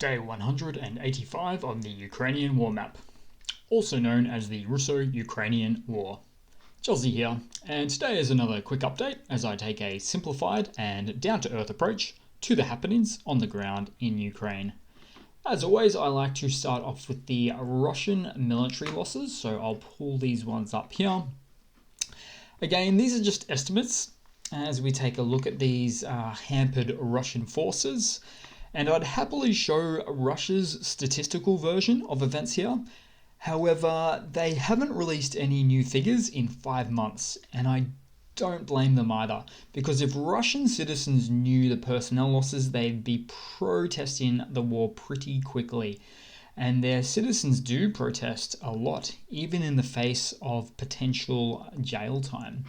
Day 185 on the Ukrainian war map, also known as the Russo-Ukrainian War. Chelsea here, and today is another quick update as I take a simplified and down-to-earth approach to the happenings on the ground in Ukraine. As always, I like to start off with the Russian military losses, so I'll pull these ones up here. Again, these are just estimates as we take a look at these hampered Russian forces, and I'd happily show Russia's statistical version of events here. However, they haven't released any new figures in 5 months, and I don't blame them either, because if Russian citizens knew the personnel losses, they'd be protesting the war pretty quickly. And their citizens do protest a lot, even in the face of potential jail time.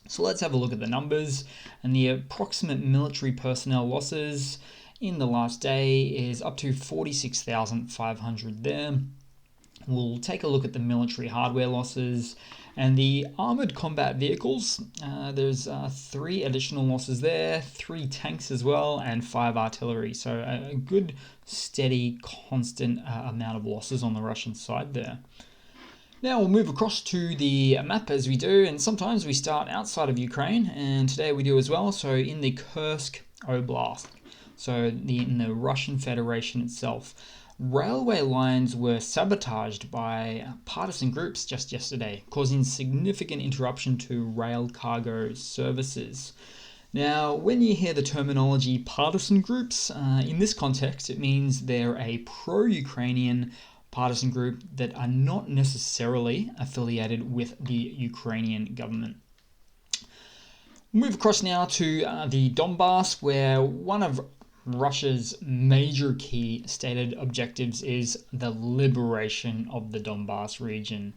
So let's have a look at the numbers, and the approximate military personnel losses in the last day is up to 46,500 there. We'll take a look at the military hardware losses and the armored combat vehicles. There's 3 additional losses there, 3 tanks as well, and 5 artillery. So a good, steady, constant amount of losses on the Russian side there. Now we'll move across to the map as we do, and sometimes we start outside of Ukraine, and today we do as well. So in the Kursk oblast, so in the Russian Federation itself, railway lines were sabotaged by partisan groups just yesterday, causing significant interruption to rail cargo services. Now, when you hear the terminology partisan groups, in this context, it means they're a pro-Ukrainian partisan group that are not necessarily affiliated with the Ukrainian government. We'll move across now to the Donbass, where one of Russia's major key stated objectives is the liberation of the Donbass region.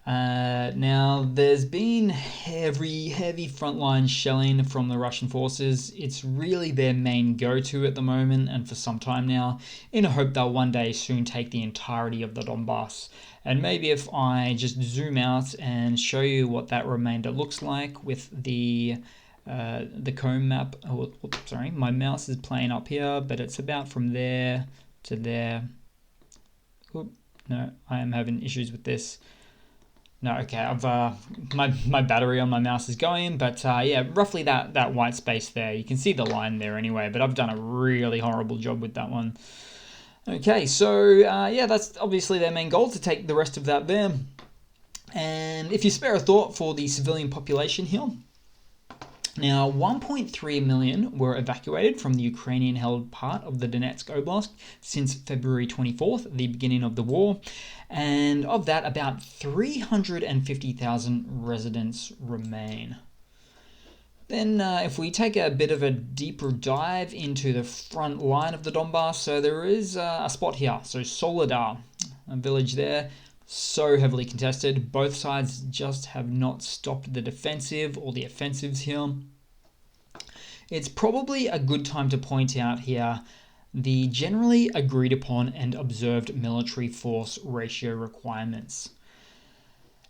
Now, there's been heavy frontline shelling from the Russian forces. It's really their main go-to at the moment and for some time now, in a hope they'll one day soon take the entirety of the Donbass. And maybe if I just zoom out and show you what that remainder looks like with the comb map. Oh, sorry, my mouse is playing up here, but it's about from there to there. Oop, no, I am having issues with this. No, okay, I've my battery on my mouse is going, but yeah, roughly that white space there. You can see the line there anyway, but I've done a really horrible job with that one. Okay, so yeah, that's obviously their main goal, to take the rest of that there. And if you spare a thought for the civilian population here, now, 1.3 million were evacuated from the Ukrainian-held part of the Donetsk Oblast since February 24th, the beginning of the war, and of that, about 350,000 residents remain. Then, if we take a bit of a deeper dive into the front line of the Donbass, so there is a spot here, so Soledar, a village there, so heavily contested. Both sides just have not stopped the defensive or the offensives here. It's probably a good time to point out here the generally agreed upon and observed military force ratio requirements.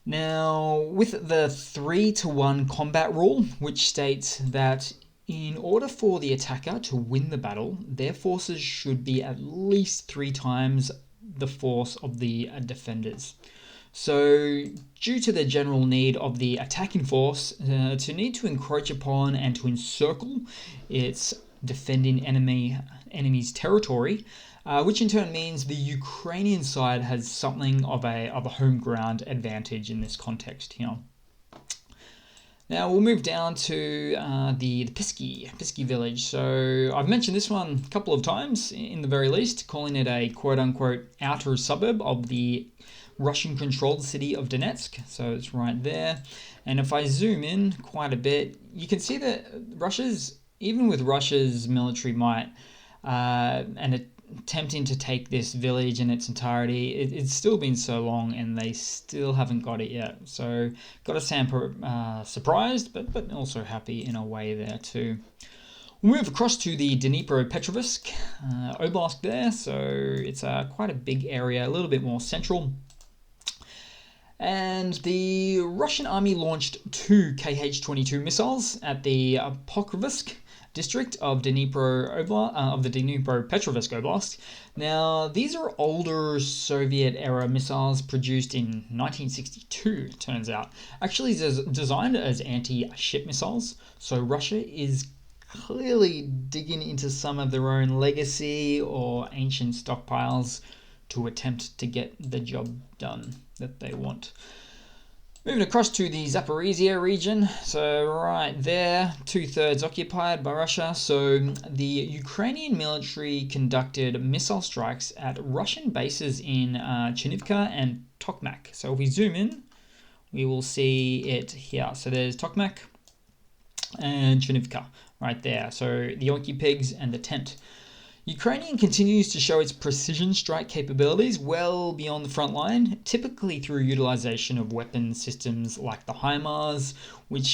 Now, with the 3-to-1 combat rule, which states that in order for the attacker to win the battle, their forces should be at least 3 times the force of the defenders. So, due to the general need of the attacking force to need to encroach upon and to encircle its defending enemy's territory, which in turn means the Ukrainian side has something of a home ground advantage in this context here. Now we'll move down to the Pisky village. So I've mentioned this one a couple of times, in the very least, calling it a quote-unquote outer suburb of the Russian-controlled city of Donetsk. So it's right there. And if I zoom in quite a bit, you can see that even with Russia's military might and attempting to take this village in its entirety, it's still been so long and they still haven't got it yet. So got to say I'm surprised, but also happy in a way there too. We'll move across to the Dnipro Petrovsk Oblast there. So it's quite a big area, a little bit more central. And the Russian army launched 2 Kh-22 missiles at the Pokrovsk district of Dnipro of the Dnipro Petrovsk Oblast. Now, these are older Soviet-era missiles produced in 1962, it turns out. Actually designed as anti-ship missiles, so Russia is clearly digging into some of their own legacy or ancient stockpiles to attempt to get the job done that they want. Moving across to the Zaporizhia region, so right there, 2/3 occupied by Russia. So the Ukrainian military conducted missile strikes at Russian bases in Chernivka and Tokmak. So if we zoom in, we will see it here. So there's Tokmak and Chernivka right there. So the Occupig and the tent. Ukrainian continues to show its precision strike capabilities well beyond the front line, typically through utilization of weapon systems like the HIMARS, which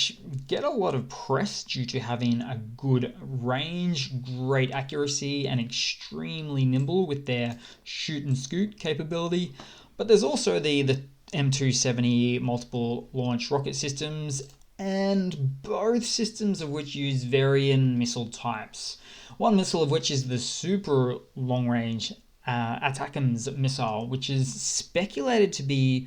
get a lot of press due to having a good range, great accuracy, and extremely nimble with their shoot and scoot capability. But there's also the M270 multiple launch rocket systems, and both systems of which use varying missile types. One missile of which is the super long-range ATACMS missile, which is speculated to be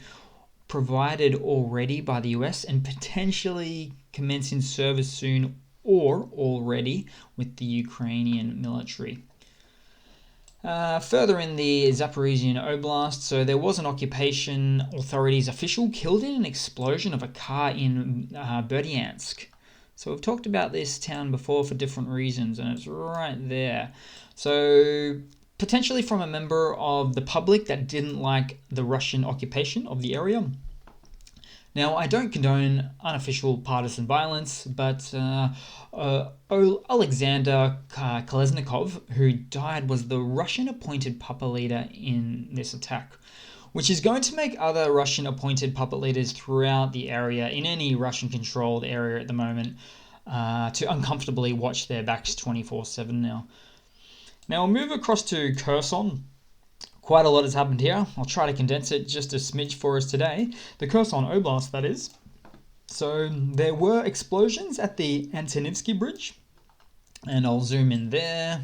provided already by the US and potentially commencing service soon or already with the Ukrainian military. Further in the Zaporizhian Oblast, so there was an occupation authorities official killed in an explosion of a car in Berdyansk. So we've talked about this town before for different reasons, and it's right there. So potentially from a member of the public that didn't like the Russian occupation of the area. Now, I don't condone unofficial partisan violence, but Alexander Kolesnikov, who died, was the Russian-appointed puppet leader in this attack, which is going to make other Russian-appointed puppet leaders throughout the area, in any Russian-controlled area at the moment, to uncomfortably watch their backs 24/7 now. Now, we'll move across to Kherson. Quite a lot has happened here. I'll try to condense it just a smidge for us today. The Kherson Oblast, that is. So there were explosions at the Antonivsky Bridge, and I'll zoom in there.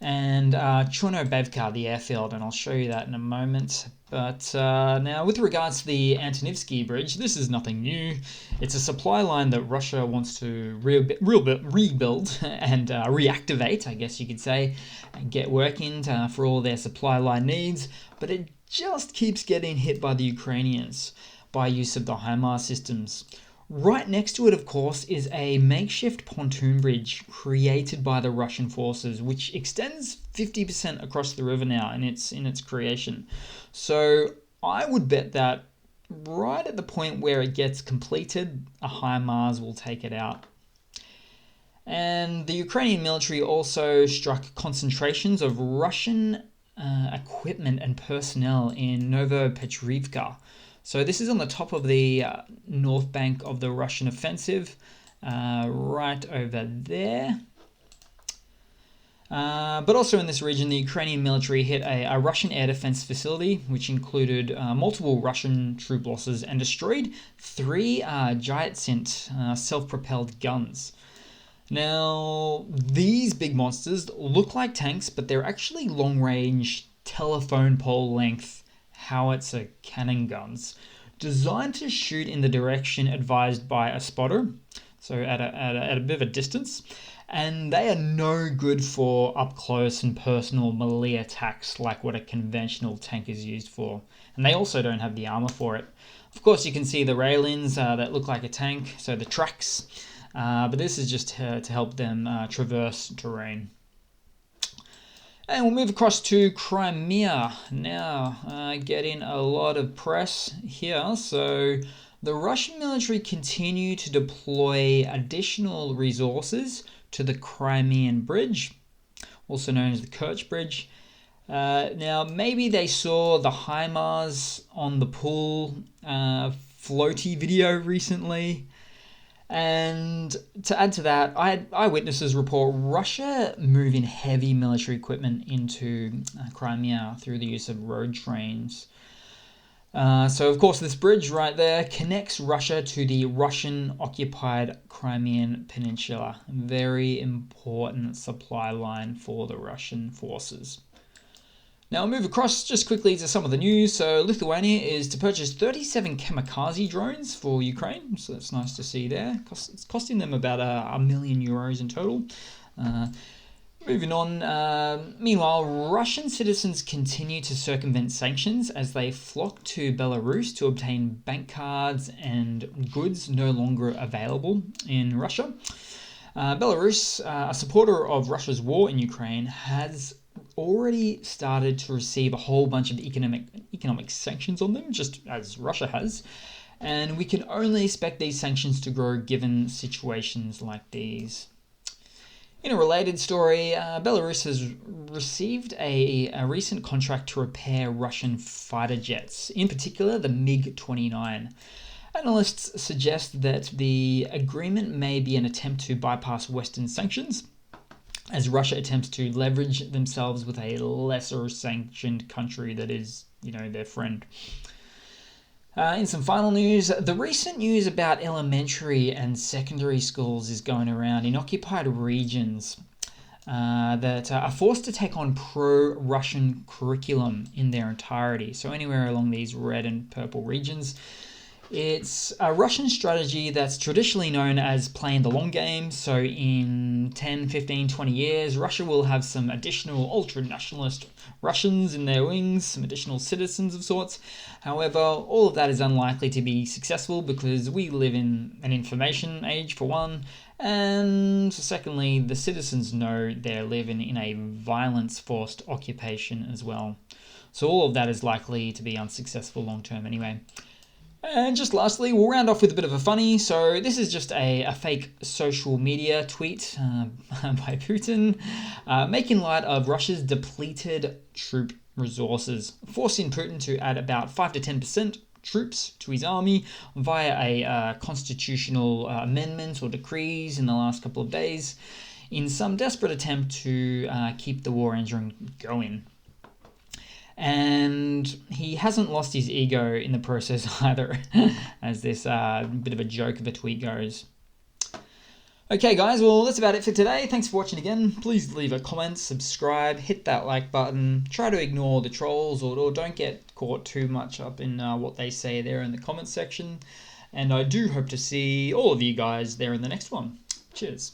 And Chornobevka, the airfield, and I'll show you that in a moment. But now, with regards to the Antonivsky Bridge, this is nothing new. It's a supply line that Russia wants to rebuild and reactivate, I guess you could say, and get working for all their supply line needs. But it just keeps getting hit by the Ukrainians by use of the HIMARS systems. Right next to it, of course, is a makeshift pontoon bridge created by the Russian forces, which extends 50% across the river now in its creation. So I would bet that right at the point where it gets completed, a HIMARS will take it out. And the Ukrainian military also struck concentrations of Russian equipment and personnel in Novopetrivka. So this is on the top of the north bank of the Russian offensive, right over there. But also in this region, the Ukrainian military hit a Russian air defense facility, which included multiple Russian troop losses, and destroyed 3 Gyatsint self-propelled guns. Now, these big monsters look like tanks, but they're actually long-range, telephone pole length howitzer cannon guns designed to shoot in the direction advised by a spotter, so at a bit of a distance, and they are no good for up close and personal melee attacks like what a conventional tank is used for, and they also don't have the armor for it. Of course, you can see the railings that look like a tank, so the tracks, but this is just to help them traverse terrain. And we'll move across to Crimea now, getting a lot of press here. So the Russian military continue to deploy additional resources to the Crimean Bridge, also known as the Kerch Bridge. Now, maybe they saw the HIMARS on the pool floaty video recently. And to add to that, eyewitnesses report Russia moving heavy military equipment into Crimea through the use of road trains. So, of course, this bridge right there connects Russia to the Russian-occupied Crimean Peninsula. Very important supply line for the Russian forces. Now I'll move across just quickly to some of the news. So Lithuania is to purchase 37 kamikaze drones for Ukraine. So that's nice to see there. It's costing them about €1 million in total. Moving on, meanwhile, Russian citizens continue to circumvent sanctions as they flock to Belarus to obtain bank cards and goods no longer available in Russia. Belarus, a supporter of Russia's war in Ukraine, has already started to receive a whole bunch of economic sanctions on them, just as Russia has. And we can only expect these sanctions to grow given situations like these. In a related story, Belarus has received a recent contract to repair Russian fighter jets, in particular the MiG-29. Analysts suggest that the agreement may be an attempt to bypass Western sanctions, as Russia attempts to leverage themselves with a lesser sanctioned country that is, their friend. In some final news, the recent news about elementary and secondary schools is going around in occupied regions that are forced to take on pro-Russian curriculum in their entirety. So anywhere along these red and purple regions. It's a Russian strategy that's traditionally known as playing the long game. So in 10, 15, 20 years, Russia will have some additional ultra-nationalist Russians in their wings, some additional citizens of sorts. However, all of that is unlikely to be successful because we live in an information age, for one, and secondly, the citizens know they're living in a violence-forced occupation as well. So all of that is likely to be unsuccessful long-term anyway. And just lastly, we'll round off with a bit of a funny. So this is just a fake social media tweet by Putin, making light of Russia's depleted troop resources, forcing Putin to add about 5 to 10% troops to his army via a constitutional amendment or decrees in the last couple of days in some desperate attempt to keep the war engine going. And he hasn't lost his ego in the process either, as this bit of a joke of a tweet goes. Okay guys, well that's about it for today. Thanks for watching again. Please leave a comment, subscribe, hit that like button, try to ignore the trolls or don't get caught too much up in what they say there in the comment section. And I do hope to see all of you guys there in the next one. Cheers.